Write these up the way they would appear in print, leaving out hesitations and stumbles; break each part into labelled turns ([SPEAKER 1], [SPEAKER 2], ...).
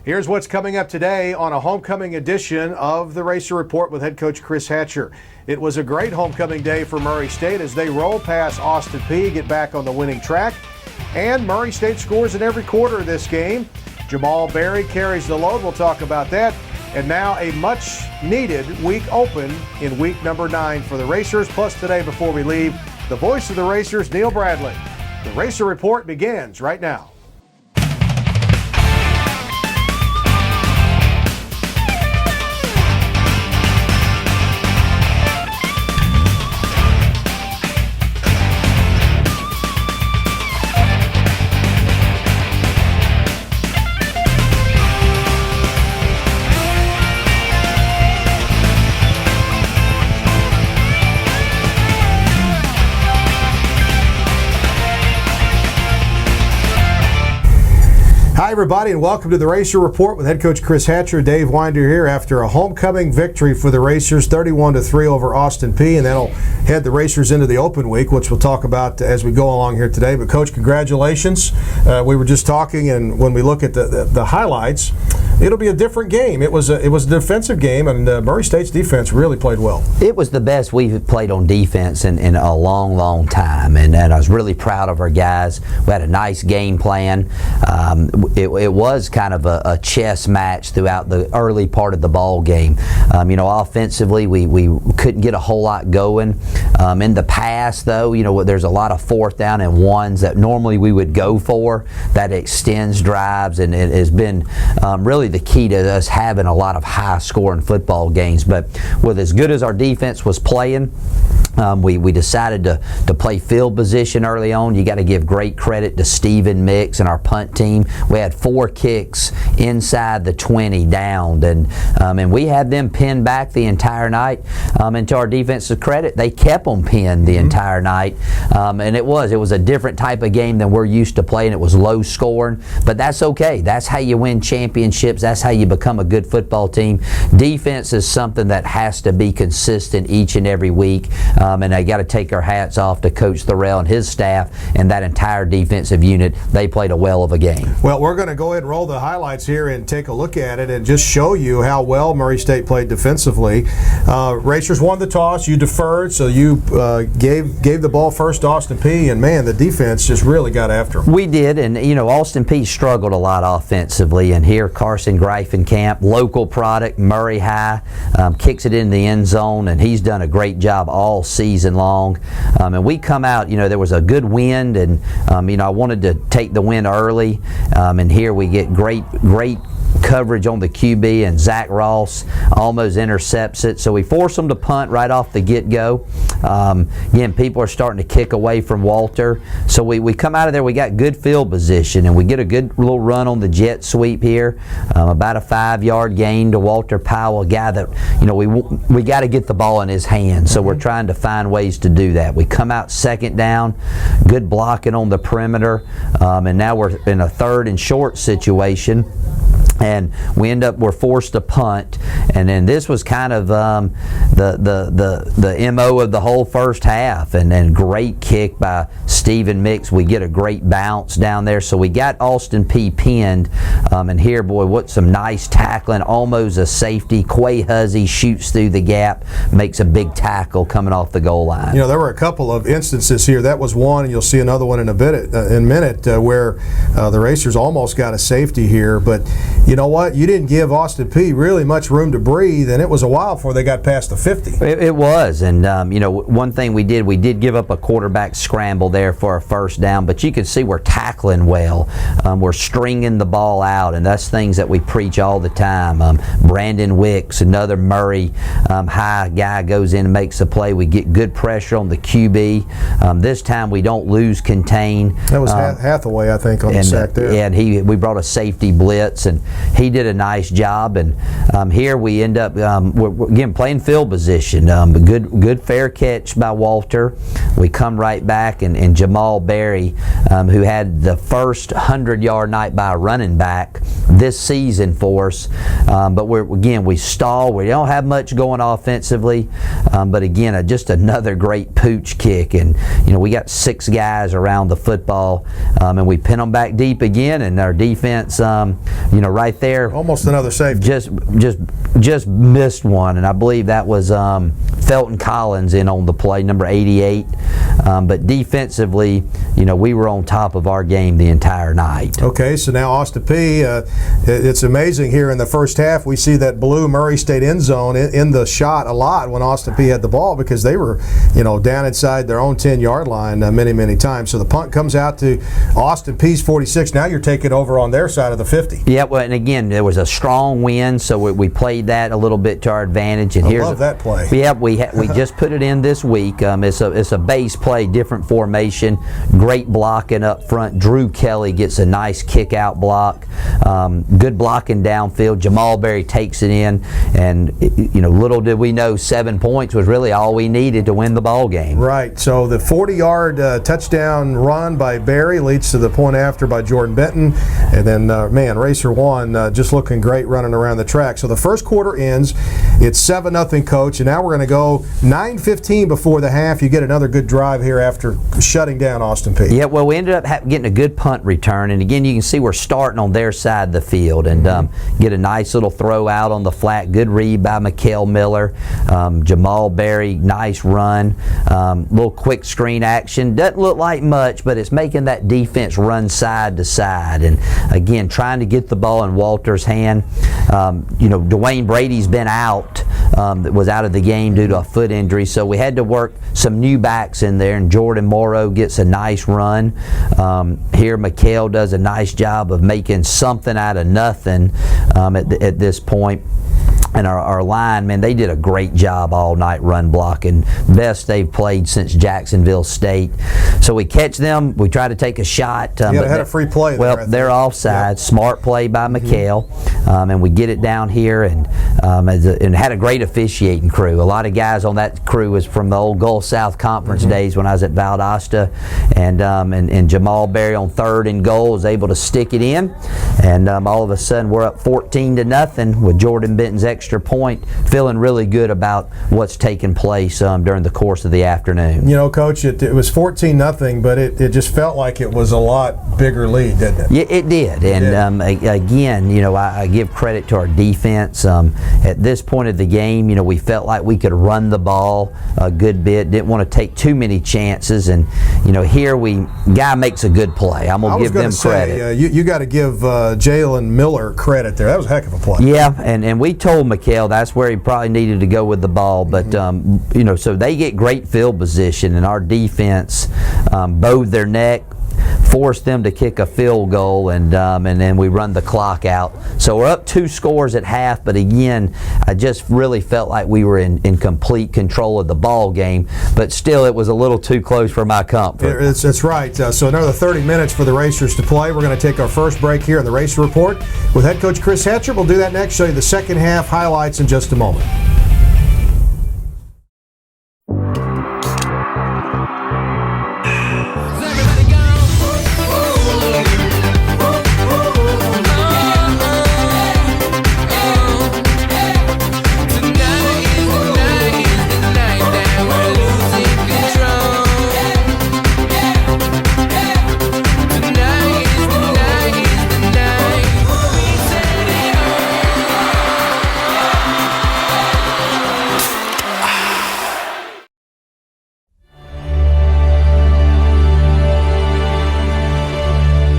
[SPEAKER 1] Here's what's coming up today on a homecoming edition of the Racer Report with head coach Chris Hatcher. It was a great homecoming day for Murray State as they roll past Austin Peay, get back on the winning track. And Murray State scores in every quarter of this game. Jamal Berry carries the load. We'll talk about that. And now a much-needed week open in week number 9 for the Racers. Plus today, before we leave, the voice of the Racers, Neil Bradley. The Racer Report begins right now. Hi, everybody, and welcome to the Racer Report with head coach Chris Hatcher. Dave Winder here after a homecoming victory for the Racers, 31-3 over Austin Peay, and that'll head the Racers into the open week, which we'll talk about as we go along here today. But, Coach, congratulations. We were just talking, and when we look at the highlights, it'll be a different game. It was a defensive game, and Murray State's defense really played well. It was the best we've played on defense in a long, long time, and I was really proud of our guys. We had a nice game plan. It was kind of a chess match throughout the early part of the ball game. Offensively, we couldn't get a whole lot going. In the past, though, there's a lot of 4th down and 1s that normally we would go for that extends drives, and it has been really the key to us having a lot of high-scoring football games. But with as good as our defense was playing, we decided to play field position early on. You got to give great credit to Stephen Mix and our punt team. We had 4 kicks inside the 20 downed, and we had them pinned back the entire night. And to our defensive credit, they kept them pinned the entire night. And it was a different type of game than we're used to playing. It was low scoring, but that's okay. That's how you win championships. That's how you become a good football team. Defense is something that has to be consistent each and every week. And I got to take our hats off to Coach Thorell and his staff and that entire defensive unit. They played a well of a game. Well, we're going to go ahead and roll the highlights here and take a look at it and just show you how well Murray State played defensively. Racers won the toss. You deferred, so you gave the ball first to Austin Peay, and man, the defense just really got after them. We did, and Austin Peay struggled a lot offensively, and here Carson Greifenkamp, local product, Murray High, kicks it in the end zone, and he's done a great job all season long. And we come out, there was a good wind, and I wanted to take the win early, and here we get great coverage on the QB, and Zach Ross almost intercepts it, so we force them to punt right off the get-go. Again, people are starting to kick away from Walter, so we come out of there, we got good field position, and we get a good little run on the jet sweep here, about a 5-yard gain to Walter Powell, a guy that we got to get the ball in his hands, so we're trying to find ways to do that. We come out 2nd down, good blocking on the perimeter, and now we're in a 3rd and short situation. And we're forced to punt, and then this was kind of the MO of the whole first half, and then great kick by Stephen Mix. We get a great bounce down there, so we got Austin Peay pinned, and here, boy, what some nice tackling, almost a safety. Quay Huzzy shoots through the gap, makes a big tackle coming off the goal line. There were a couple of instances here. That was one, and you'll see another one in a minute where the Racers almost got a safety here, but you know what? You didn't give Austin Peay really much room to breathe, and it was a while before they got past the 50. It was, and one thing we did give up a quarterback scramble there for a 1st down, but you can see we're tackling well. We're stringing the ball out, and that's things that we preach all the time. Brandon Wicks, another Murray High guy, goes in and makes a play. We get good pressure on the QB. This time we don't lose contain. That was Hathaway, I think, on the sack there. Yeah, and we brought a safety blitz, and he did a nice job, and here we end up we're again playing field position. Good fair catch by Walter. We come right back, and Jamal Berry, who had the first 100-yard night by a running back this season for us, but we stall. We don't have much going offensively, but again, just another great pooch kick, and we got 6 guys around the football, and we pin them back deep again, and our defense, right
[SPEAKER 2] right there.
[SPEAKER 1] Almost another safety.
[SPEAKER 2] Just missed one, and I believe that was Felton Collins in on the play, number 88. But defensively, we were on top of our game the entire night.
[SPEAKER 1] Okay, so now Austin Peay, it's amazing here in the first half. We see that blue Murray State end zone in the shot a lot when Austin Peay had the ball because they were, down inside their own 10-yard line many, many times. So the punt comes out to Austin Peay's 46. Now you're taking over on their side of the 50.
[SPEAKER 2] Yeah, well, and again, there was a strong wind, so we played that a little bit to our advantage. And
[SPEAKER 1] I love that play.
[SPEAKER 2] Yeah, we just put it in this week. It's a base play, different formation, great blocking up front. Drew Kelly gets a nice kick-out block, good blocking downfield. Jamal Berry takes it in, and little did we know 7 points was really all we needed to win the ball game.
[SPEAKER 1] Right. So the 40-yard touchdown run by Berry leads to the point after by Jordan Benton, and then Racer 1 just looking great running around the track. So the first quarter ends. It's 7-0, Coach, and now we're going to go 9:15 before the half. You get another good drive here after shutting down Austin Peay.
[SPEAKER 2] Yeah, well, we ended up getting a good punt return, and again, you can see we're starting on their side of the field, and get a nice little throw out on the flat. Good read by Mikael Miller. Jamal Berry, nice run. Little quick screen action. Doesn't look like much, but it's making that defense run side to side, and again, trying to get the ball in Walter's hand. Dwayne Brady's been out. Was out of the game due to a foot injury, so we had to work some new backs in there, and Jordan Morrow gets a nice run. Here Mikael does a nice job of making something out of nothing at this point. And our line, man, they did a great job all night run blocking. Best they've played since Jacksonville State. So we catch them. We try to take a shot.
[SPEAKER 1] But had a free play there.
[SPEAKER 2] Well, they're offside. Yep. Smart play by Mikael. And we get it down here and had a great officiating crew. A lot of guys on that crew was from the old Gulf South Conference days when I was at Valdosta. And Jamal Berry on 3rd and goal was able to stick it in. And all of a sudden we're up 14-0 with Jordan Benton's extra point, feeling really good about what's taken place during the course of the afternoon.
[SPEAKER 1] Coach, it was 14-0, but it just felt like it was a lot bigger lead, didn't it?
[SPEAKER 2] Yeah, it did. And again, I give credit to our defense. At this point of the game, we felt like we could run the ball a good bit. Didn't want to take too many chances. And here guy makes a good play. I'm gonna give them credit.
[SPEAKER 1] You got to give Jalen Miller credit there. That was a heck of a play.
[SPEAKER 2] Yeah, and we told Mikael that's where he probably needed to go with the ball, but so they get great field position, and our defense bowed their neck, forced them to kick a field goal, and then we run the clock out. So we're up 2 scores at half, but again, I just really felt like we were in complete control of the ball game, but still it was a little too close for my comfort.
[SPEAKER 1] That's right. So another 30 minutes for the Racers to play. We're going to take our first break here in the Racer Report with head coach Chris Hatcher. We'll do that next, show you the second half highlights in just a moment.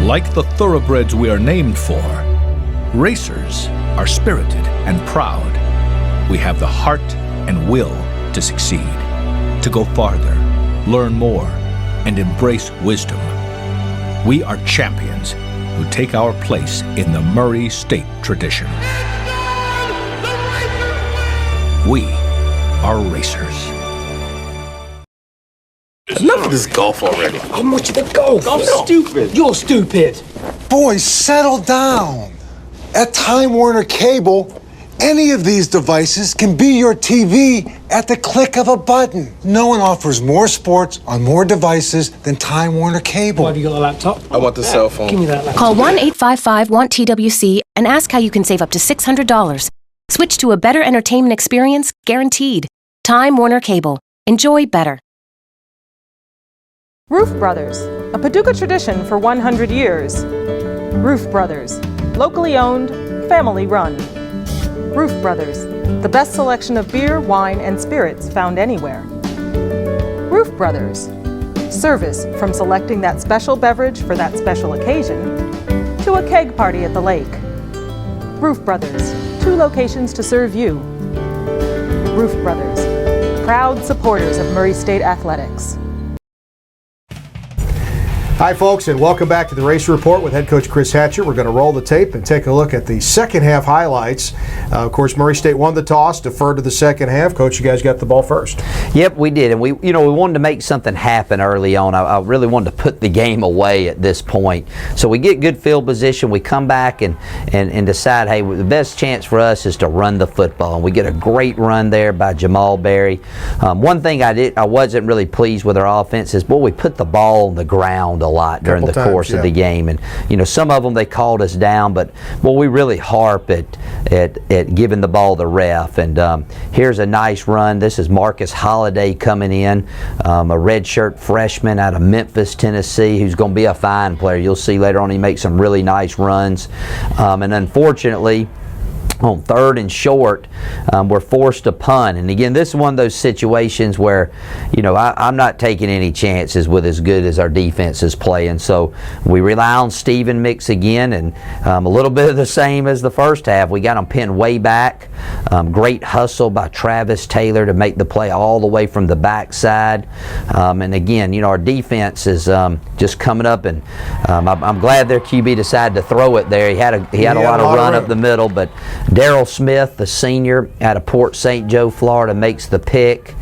[SPEAKER 3] Like the thoroughbreds we are named for, racers are spirited and proud. We have the heart and will to succeed, to go farther, learn more, and embrace wisdom. We are champions who take our place in the Murray State tradition. We are racers.
[SPEAKER 4] Enough of this golf already.
[SPEAKER 5] I want you to go.
[SPEAKER 4] I'm stupid.
[SPEAKER 5] You're stupid.
[SPEAKER 6] Boys, settle down. At Time Warner Cable, any of these devices can be your TV at the click of a button. No one offers more sports on more devices than Time Warner Cable.
[SPEAKER 5] Why, have you got a laptop?
[SPEAKER 4] I want the cell phone.
[SPEAKER 5] Give me that laptop.
[SPEAKER 7] Call 1-855-WANT-TWC and ask how you can save up to $600. Switch to a better entertainment experience, guaranteed. Time Warner Cable. Enjoy better.
[SPEAKER 8] Roof Brothers, a Paducah tradition for 100 years. Roof Brothers, locally owned, family run. Roof Brothers, the best selection of beer, wine, and spirits found anywhere. Roof Brothers, service from selecting that special beverage for that special occasion to a keg party at the lake. Roof Brothers, 2 locations to serve you. Roof Brothers, proud supporters of Murray State Athletics.
[SPEAKER 1] Hi, folks, and welcome back to the Racer Report with head coach Chris Hatcher. We're going to roll the tape and take a look at the second half highlights. Of course, Murray State won the toss, deferred to the second half. Coach, you guys got the ball first.
[SPEAKER 2] Yep, we did, and we wanted to make something happen early on. I really wanted to put the game away at this point. So we get good field position. We come back and decide, hey, the best chance for us is to run the football. And we get a great run there by Jamal Berry. One thing I wasn't really pleased with our offense is, boy, we put the ball on the ground a lot during the course of the game, and some of them they called us down, but well, we really harp at giving the ball to the ref. And here's a nice run. This is Marcus Holliday coming in, a redshirt freshman out of Memphis, Tennessee, who's going to be a fine player. You'll see later on he makes some really nice runs, and unfortunately on 3rd and short, we're forced to punt. And again, this is one of those situations where, I'm not taking any chances with as good as our defense is playing. So we rely on Stephen Mix again, and a little bit of the same as the first half. We got them pinned way back. Great hustle by Travis Taylor to make the play all the way from the backside. And again, our defense is just coming up, and I'm glad their QB decided to throw it there. He had a lot of run up the middle, but Daryl Smith, the senior out of Port St. Joe, Florida, makes the pick.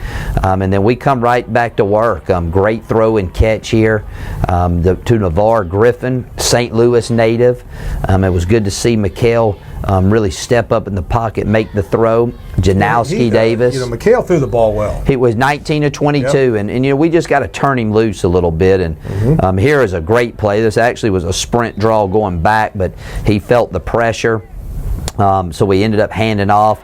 [SPEAKER 2] And then we come right back to work. Great throw and catch here to Navarre Griffin, St. Louis native. It was good to see Mikhail really step up in the pocket, make the throw. Janowski Davis.
[SPEAKER 1] Mikhail threw the ball well.
[SPEAKER 2] He was 19 of 22, yep. and we just got to turn him loose a little bit. And here is a great play. This actually was a sprint draw going back, but he felt the pressure. So we ended up handing off.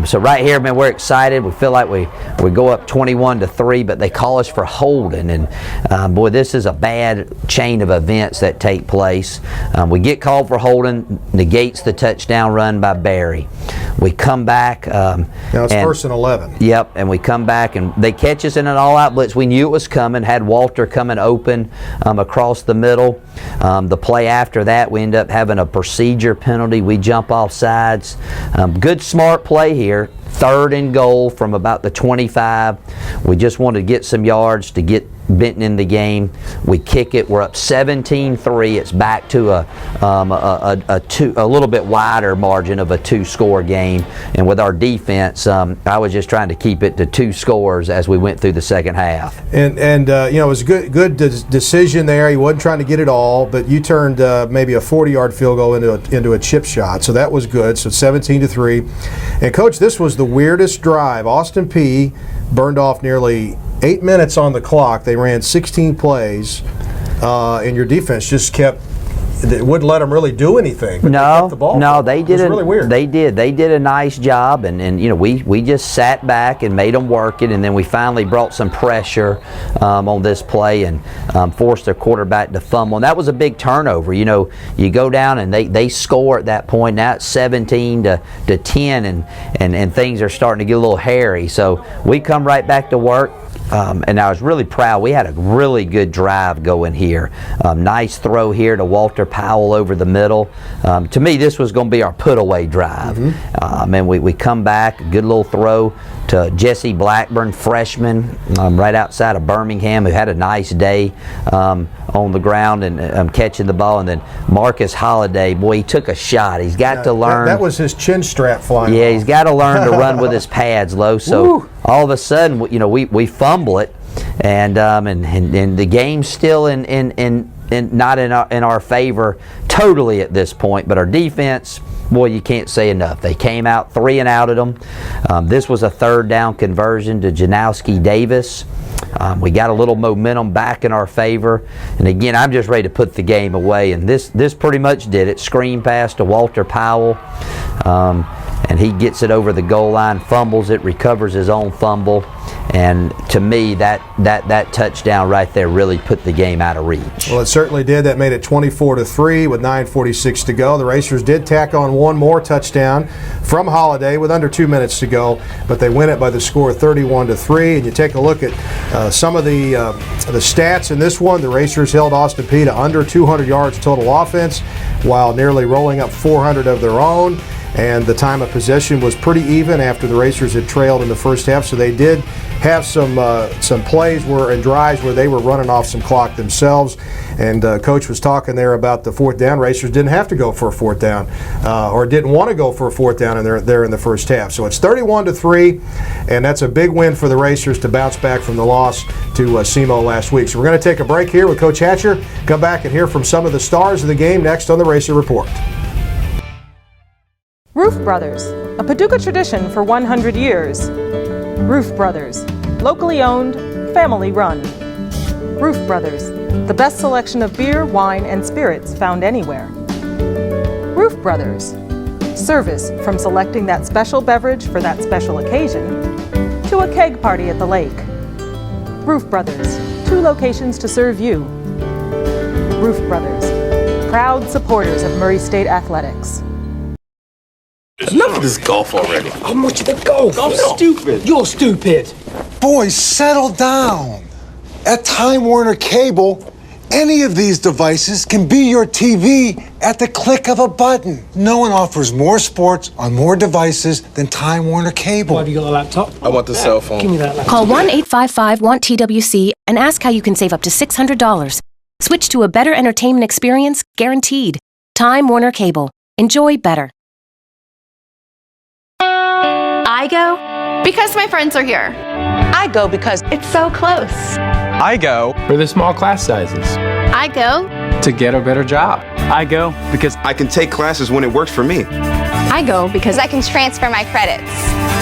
[SPEAKER 2] So right here, man, we're excited. We feel like we go up 21-3, but they call us for holding. And boy, this is a bad chain of events that take place. We get called for holding, negates the touchdown run by Barry. We come back.
[SPEAKER 1] Now it's 1st and 11.
[SPEAKER 2] Yep, and we come back and they catch us in an all-out blitz. We knew it was coming. Had Walter coming open across the middle. The play after that, we end up having a procedure penalty. We jump off sides. Good smart play here. 3rd and goal from about the 25. We just wanted to get some yards to get Benton in the game. We kick it. We're up 17-3. It's back to a little bit wider margin of a 2-score game. And with our defense, I was just trying to keep it to 2 scores as we went through the second half.
[SPEAKER 1] And it was a good decision there. He wasn't trying to get it all, but you turned maybe a 40-yard field goal into a chip shot. So that was good. So 17-3. And Coach, this was the weirdest drive. Austin Peay burned off nearly 8 minutes on the clock. They ran 16 plays, and your defense just wouldn't let them really do anything. But they kept the ball.
[SPEAKER 2] They did.
[SPEAKER 1] It was really weird.
[SPEAKER 2] They did a nice job, and we just sat back and made them work it, and then we finally brought some pressure on this play and forced their quarterback to fumble. And that was a big turnover. You go down and they score at that point. Now it's 17-10, and things are starting to get a little hairy. So we come right back to work. And I was really proud. We had a really good drive going here. Nice throw here to Walter Powell over the middle. To me, this was going to be our put-away drive. And we come back, good little throw to Jesse Blackburn, freshman, right outside of Birmingham, who had a nice day on the ground and catching the ball. And then Marcus Holliday, boy, he took a shot. He's got to learn.
[SPEAKER 1] That was his chin strap flying off.
[SPEAKER 2] He's got to learn to run with his pads low. So all of a sudden, we fumble it, and the game's still not in our favor totally at this point. But our defense, boy, you can't say enough. They came out 3 and out at them. This was a 3rd down conversion to Janowski Davis. We got a little momentum back in our favor, and again, I'm just ready to put the game away. And this pretty much did it. Screen pass to Walter Powell, and he gets it over the goal line, fumbles it, recovers his own fumble, And to me, that touchdown right there really put the game out of reach.
[SPEAKER 1] Well, it certainly did. That made it 24-3 with 9:46 to go. The Racers did tack on one more touchdown from Holiday with under 2 minutes to go, but they win it by the score 31-3. And you take a look at some of the stats in this one. The Racers held Austin Peay to under 200 yards total offense, while nearly rolling up 400 of their own. And the time of possession was pretty even after the Racers had trailed in the first half, so they did have some plays and drives where they were running off some clock themselves. And Coach was talking there about the fourth down. Racers didn't have to go for a fourth down, or didn't want to go for a fourth down there in the first half. So it's 31-3, and that's a big win for the Racers to bounce back from the loss to SEMO last week. So we're going to take a break here with Coach Hatcher. Come back and hear from some of the stars of the game next on the Racer Report.
[SPEAKER 8] Roof Brothers, a Paducah tradition for 100 years. Roof Brothers, locally owned, family run. Roof Brothers, the best selection of beer, wine, and spirits found anywhere. Roof Brothers, service from selecting that special beverage for that special occasion to a keg party at the lake. Roof Brothers, 2 locations to serve you. Roof Brothers, proud supporters of Murray State Athletics.
[SPEAKER 4] Enough of this golf already.
[SPEAKER 5] How much of the golf?
[SPEAKER 4] I'm stupid.
[SPEAKER 5] You're stupid.
[SPEAKER 6] Boys, settle down. At Time Warner Cable, any of these devices can be your TV at the click of a button. No one offers more sports on more devices than Time Warner Cable.
[SPEAKER 5] Why have you got a laptop?
[SPEAKER 4] I want the cell phone.
[SPEAKER 5] Give me that laptop.
[SPEAKER 7] Call 1-855-WANT-TWC and ask how you can save up to $600. Switch to a better entertainment experience, guaranteed. Time Warner Cable. Enjoy better.
[SPEAKER 9] I go because my friends are here.
[SPEAKER 10] I go because
[SPEAKER 9] It's so close.
[SPEAKER 11] I go
[SPEAKER 5] For the small class sizes.
[SPEAKER 9] I go
[SPEAKER 11] to get a better job.
[SPEAKER 12] I go because
[SPEAKER 13] I can take classes when it works for me.
[SPEAKER 9] I go because I can transfer my credits.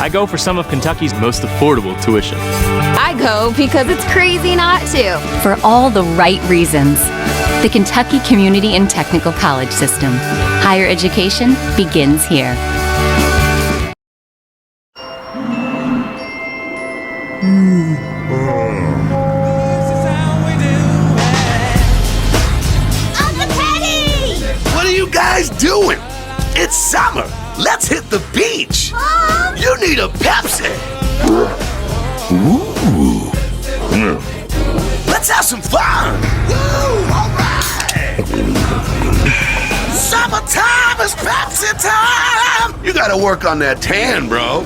[SPEAKER 12] I go for some of Kentucky's most affordable tuition.
[SPEAKER 9] I go because it's crazy not to.
[SPEAKER 14] For all the right reasons. The Kentucky Community and Technical College System. Higher education begins here.
[SPEAKER 15] What are you guys doing? It's summer. Let's hit the beach. You need a Pepsi. Ooh. Let's have some fun. Woo, all right. Summertime is Pepsi time. You gotta work on that tan, bro.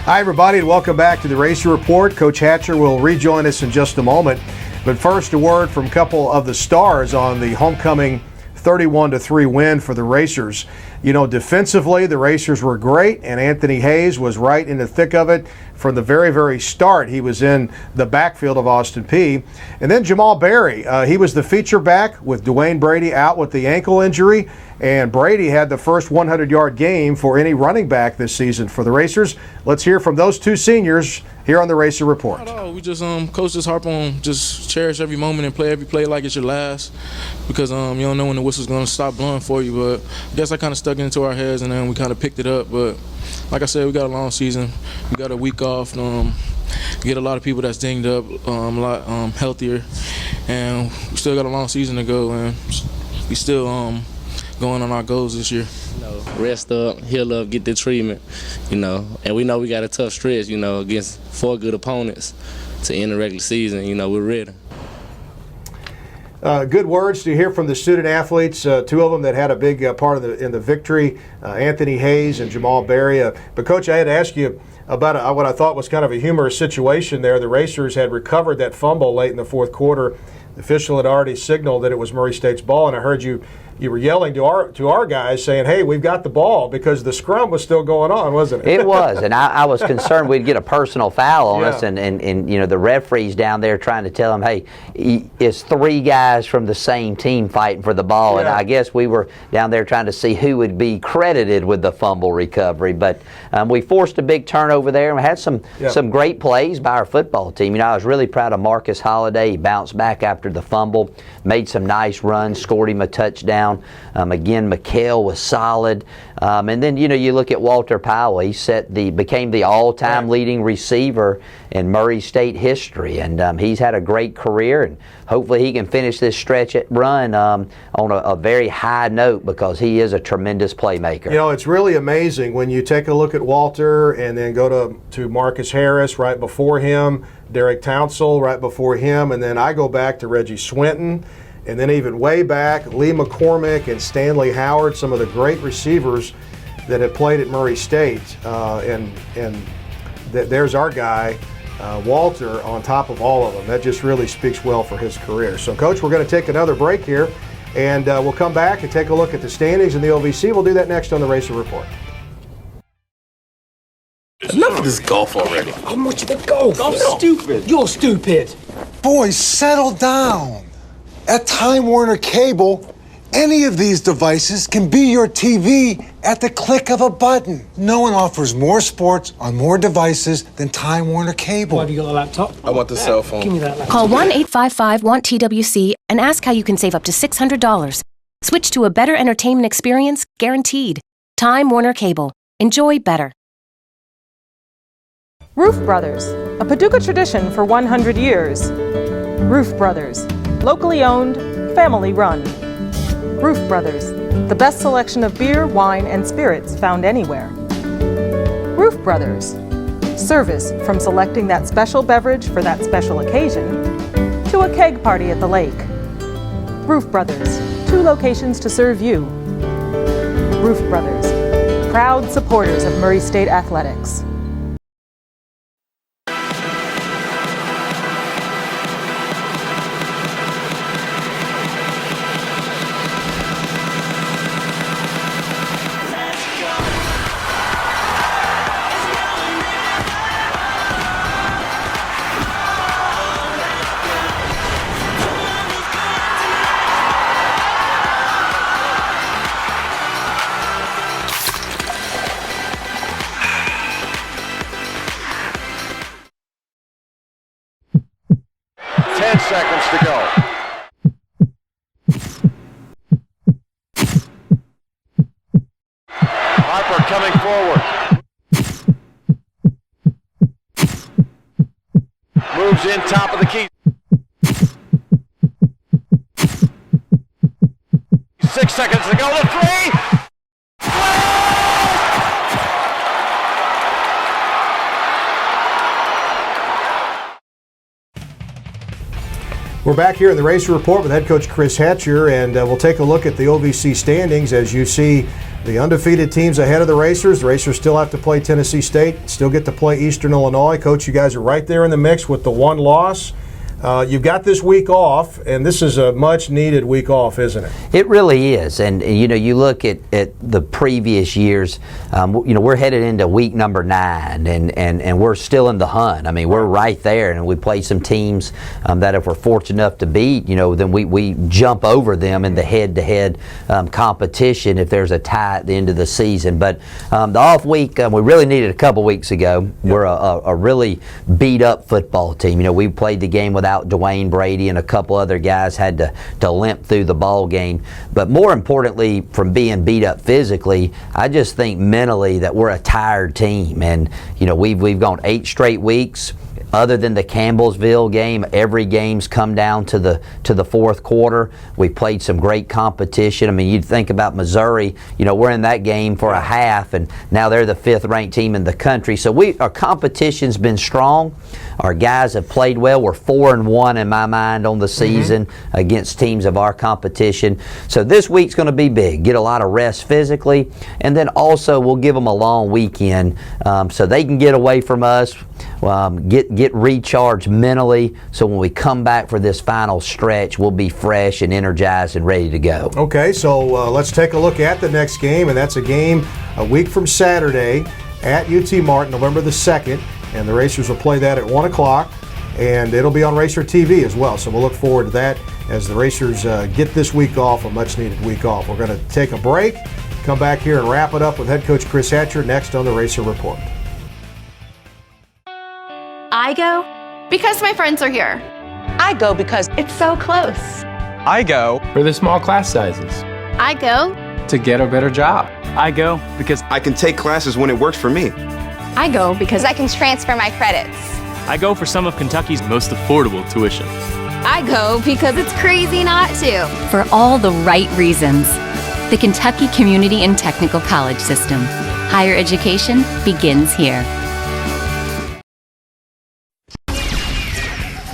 [SPEAKER 1] Hi, everybody, and welcome back to the Racer Report. Coach Hatcher will rejoin us in just a moment. But first, a word from a couple of the stars on the homecoming 31-3 win for the Racers. You know, defensively, the Racers were great, and Anthony Hayes was right in the thick of it from the very, very start. He was in the backfield of Austin Peay. And then Jamal Berry, he was the feature back with Dwayne Brady out with the ankle injury, and Brady had the first 100-yard game for any running back this season for the Racers. Let's hear from those two seniors here on the Racer Report.
[SPEAKER 16] We just coach just harp on just cherish every moment and play every play like it's your last, because you don't know when the whistle's going to stop blowing for you. But I guess I kind of stuck it into our heads, and then we kind of picked it up. But like I said, we got a long season. We got a week off. Get a lot of people that's dinged up, a lot healthier, and we still got a long season to go, and we still going on our goals this year.
[SPEAKER 17] Rest up, heal up, get the treatment, and we know we got a tough stretch, against 4 good opponents to end the regular season. We're ready.
[SPEAKER 1] Good words to hear from the student athletes, 2 of them that had a big part in the victory, Anthony Hayes and Jamal Berry. But Coach, I had to ask you about what I thought was kind of a humorous situation there. The Racers had recovered that fumble late in the fourth quarter. The official had already signaled that it was Murray State's ball, and I heard you were yelling to our guys saying, hey, we've got the ball, because the scrum was still going on, wasn't it?
[SPEAKER 2] It was, and I was concerned we'd get a personal foul on us, and the referee's down there trying to tell them, hey, it's 3 guys from the same team fighting for the ball, and I guess we were down there trying to see who would be credited with the fumble recovery, but we forced a big turnover there, and we had some great plays by our football team. I was really proud of Marcus Holliday. He bounced back after after the fumble. Made some nice runs, scored him a touchdown. Again, McHale was solid. And then, you look at Walter Powell. He became the all-time leading receiver in Murray State history. And he's had a great career, and hopefully he can finish this stretch run on a very high note, because he is a tremendous playmaker.
[SPEAKER 1] It's really amazing when you take a look at Walter and then go to Marcus Harris right before him, Derek Townsell right before him, and then I go back to Reggie Swinton, and then even way back, Lee McCormick and Stanley Howard, some of the great receivers that have played at Murray State. There's our guy, Walter, on top of all of them. That just really speaks well for his career. So, Coach, we're going to take another break here, and we'll come back and take a look at the standings in the OVC. We'll do that next on the Racer Report.
[SPEAKER 4] Enough of this golf already.
[SPEAKER 5] How much of the golf?
[SPEAKER 4] I'm stupid.
[SPEAKER 5] You're stupid.
[SPEAKER 6] Boys, settle down. At Time Warner Cable, any of these devices can be your TV at the click of a button. No one offers more sports on more devices than Time Warner Cable.
[SPEAKER 5] Why have you got a laptop?
[SPEAKER 4] I want the cell phone.
[SPEAKER 5] Give me that laptop.
[SPEAKER 7] Call 1-855-WANT-TWC and ask how you can save up to $600. Switch to a better entertainment experience, guaranteed. Time Warner Cable. Enjoy better.
[SPEAKER 8] Roof Brothers, a Paducah tradition for 100 years. Roof Brothers, locally owned, family run. Roof Brothers, the best selection of beer, wine, and spirits found anywhere. Roof Brothers, service from selecting that special beverage for that special occasion to a keg party at the lake. Roof Brothers, 2 locations to serve you. Roof Brothers, proud supporters of Murray State Athletics.
[SPEAKER 10] Seconds to go. Harper coming forward. Moves in top of the key. 6 seconds to go. The 3.
[SPEAKER 1] We're back here in the Racer Report with head coach Chris Hatcher, and we'll take a look at the OVC standings. As you see, the undefeated teams ahead of the Racers. The Racers still have to play Tennessee State, still get to play Eastern Illinois. Coach, you guys are right there in the mix with the 1 loss. You've got this week off, and this is a much-needed week off, isn't it?
[SPEAKER 2] It really is. And, you look at the previous years, we're headed into week number 9, and we're still in the hunt. I mean, we're right there, and we play some teams that if we're fortunate enough to beat, then we jump over them in the head-to-head competition if there's a tie at the end of the season. But the off week, we really needed a couple weeks ago. We're a really beat-up football team. We played the game without Dwayne Brady, and a couple other guys had to limp through the ball game. But more importantly, from being beat up physically, I just think mentally that we're a tired team. And we've gone 8 straight weeks. Other than the Campbellsville game, every game's come down to the fourth quarter. We played some great competition. I mean, you'd think about Missouri, we're in that game for a half, and now they're the 5th ranked team in the country. So our competition's been strong. Our guys have played well. We're 4-1 in my mind on the season against teams of our competition. So this week's going to be big. Get a lot of rest physically, and then also we'll give them a long weekend so they can get away from us, get recharged mentally, so when we come back for this final stretch, we'll be fresh and energized and ready to go.
[SPEAKER 1] Okay, so let's take a look at the next game, and that's a game a week from Saturday at UT Martin, November the 2nd, and the Racers will play that at 1 o'clock, and it'll be on Racer TV as well, so we'll look forward to that as the Racers get this week off, a much-needed week off. We're going to take a break, come back here and wrap it up with head coach Chris Hatcher next on the Racer Report.
[SPEAKER 9] I go because my friends are here.
[SPEAKER 18] I go because
[SPEAKER 9] It's so close.
[SPEAKER 11] I go
[SPEAKER 12] For the small class sizes.
[SPEAKER 9] I go.
[SPEAKER 11] to get a better job.
[SPEAKER 12] I go because
[SPEAKER 13] I can take classes when it works for me.
[SPEAKER 9] I go because I can transfer my credits.
[SPEAKER 12] I go for some of Kentucky's most affordable tuition.
[SPEAKER 9] I go because it's crazy not to.
[SPEAKER 14] For all the right reasons. The Kentucky Community and Technical College System. Higher education begins here.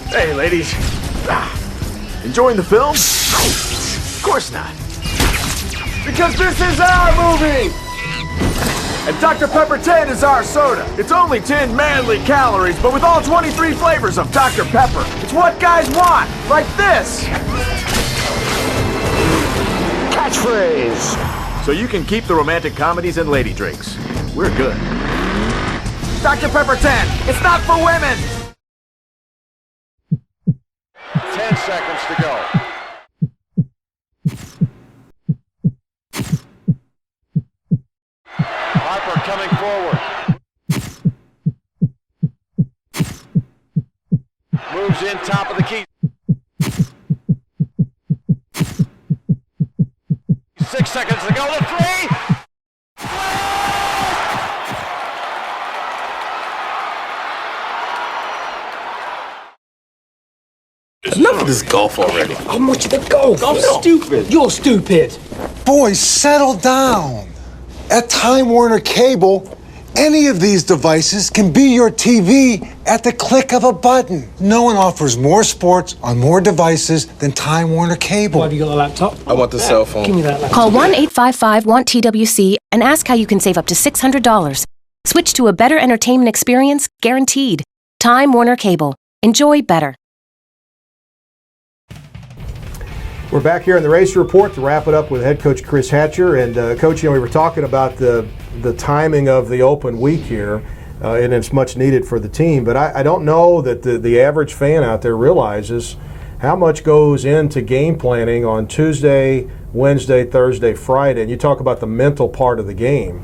[SPEAKER 10] Hey, ladies. Enjoying the film? Of course not. Because this is our movie! And Dr. Pepper 10 is our soda. It's only 10 manly calories, but with all 23 flavors of Dr. Pepper. It's what guys want, like this. Catchphrase. So you can keep the romantic comedies and lady drinks. We're good. Dr. Pepper 10, it's not for women! 10 seconds to go. Harper coming forward. Moves in top of the key. 6 seconds to go. The three.
[SPEAKER 4] Enough of this golf already.
[SPEAKER 5] How much of the golf?
[SPEAKER 4] Golf's stupid.
[SPEAKER 5] You're stupid.
[SPEAKER 6] Boys, settle down. At Time Warner Cable, any of these devices can be your TV at the click of a button. No one offers more sports on more devices than Time Warner Cable.
[SPEAKER 5] Why have you got a laptop?
[SPEAKER 4] I want the cell phone.
[SPEAKER 5] Give me that laptop.
[SPEAKER 7] Call 1-855-WANT-TWC and ask how you can save up to $600. Switch to a better entertainment experience, guaranteed. Time Warner Cable. Enjoy better.
[SPEAKER 1] We're back here in the Racer Report to wrap it up with head coach Chris Hatcher. And Coach, we were talking about the timing of the open week here, and it's much needed for the team. But I don't know that the average fan out there realizes how much goes into game planning on Tuesday, Wednesday, Thursday, Friday. And you talk about the mental part of the game.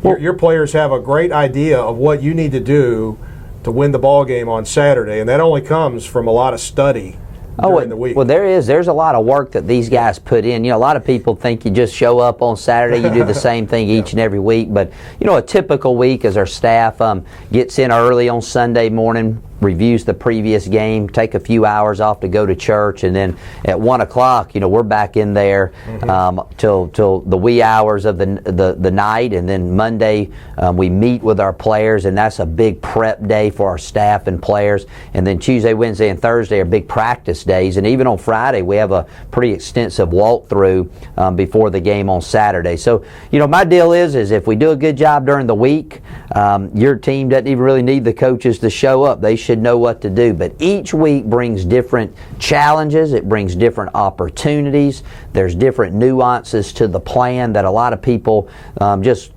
[SPEAKER 1] Your players have a great idea of what you need to do to win the ball game on Saturday, and that only comes from a lot of study. During the week.
[SPEAKER 2] Well, there's a lot of work that these guys put in. You know, a lot of people think you just show up on Saturday, you do the same thing each and every week. But, you know, a typical week is our staff gets in early on Sunday morning, reviews the previous game, take a few hours off to go to church, and then at 1 o'clock, you know, we're back in there till the wee hours of the night, and then Monday we meet with our players, and that's a big prep day for our staff and players. And then Tuesday, Wednesday, and Thursday are big practice days, and even on Friday we have a pretty extensive walkthrough before the game on Saturday. So, you know, my deal is if we do a good job during the week, your team doesn't even really need the coaches to show up. They should know what to do. But each week brings different challenges. It brings different opportunities. There's different nuances to the plan that a lot of people, just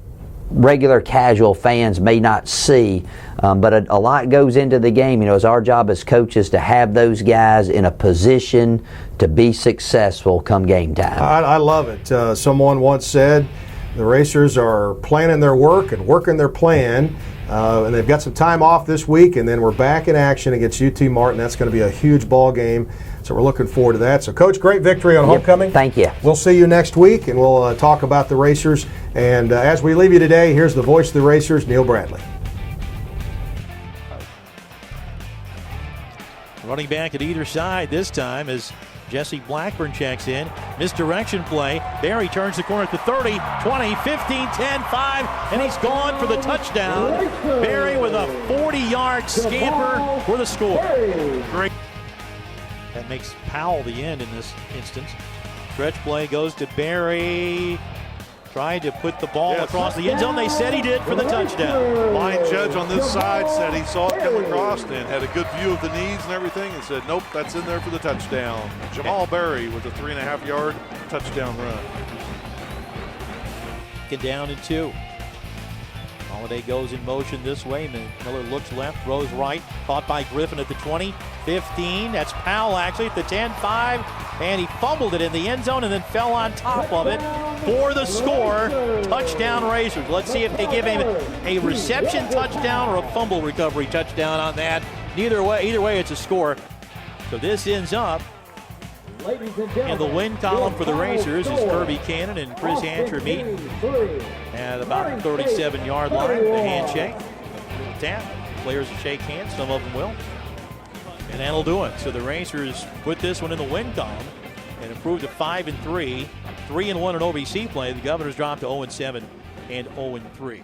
[SPEAKER 2] regular casual fans, may not see. But a lot goes into the game. You know, it's our job as coaches to have those guys in a position to be successful come game time.
[SPEAKER 1] I love it. Someone once said the Racers are planning their work and working their plan. And they've got some time off this week, and then we're back in action against UT Martin. That's going to be a huge ball game, so we're looking forward to that. So, Coach, great victory on homecoming.
[SPEAKER 2] Thank you.
[SPEAKER 1] We'll see you next week, and we'll talk about the Racers. And as we leave you today, here's the voice of the Racers, Neil Bradley.
[SPEAKER 19] Running back at either side this time as Jesse Blackburn checks in. Misdirection play. Barry turns the corner at the 30, 20, 15, 10, 5, and he's gone for the touchdown. Barry with a 40-yard scamper for the score. Great. That makes Powell the end in this instance. Stretch play goes to Barry. Tried to put the ball across the end zone. They said he did for the touchdown.
[SPEAKER 20] Line judge on this side said he saw it come across and had a good view of the knees and everything and said, nope, that's in there for the touchdown. Jamal Berry with a 3.5-yard touchdown run.
[SPEAKER 19] Get down and 2. Holiday goes in motion this way. Miller looks left, throws right. Caught by Griffin at the 20, 15. That's Powell actually at the 10, 5. And he fumbled it in the end zone and then fell on top of it for the score. Touchdown Racers. Let's see if they give him a reception touchdown or a fumble recovery touchdown on that. Either way, it's a score. So this ends up in the win column for the Racers as Kirby Cannon and Chris Hatcher meet at about the 37-yard line. The handshake, little tap. Players shake hands, some of them will. And that'll do it. So the Racers put this one in the win column and improved to 5-3, 3-1 in OVC play. The Governors dropped to 0-7 and 0-3.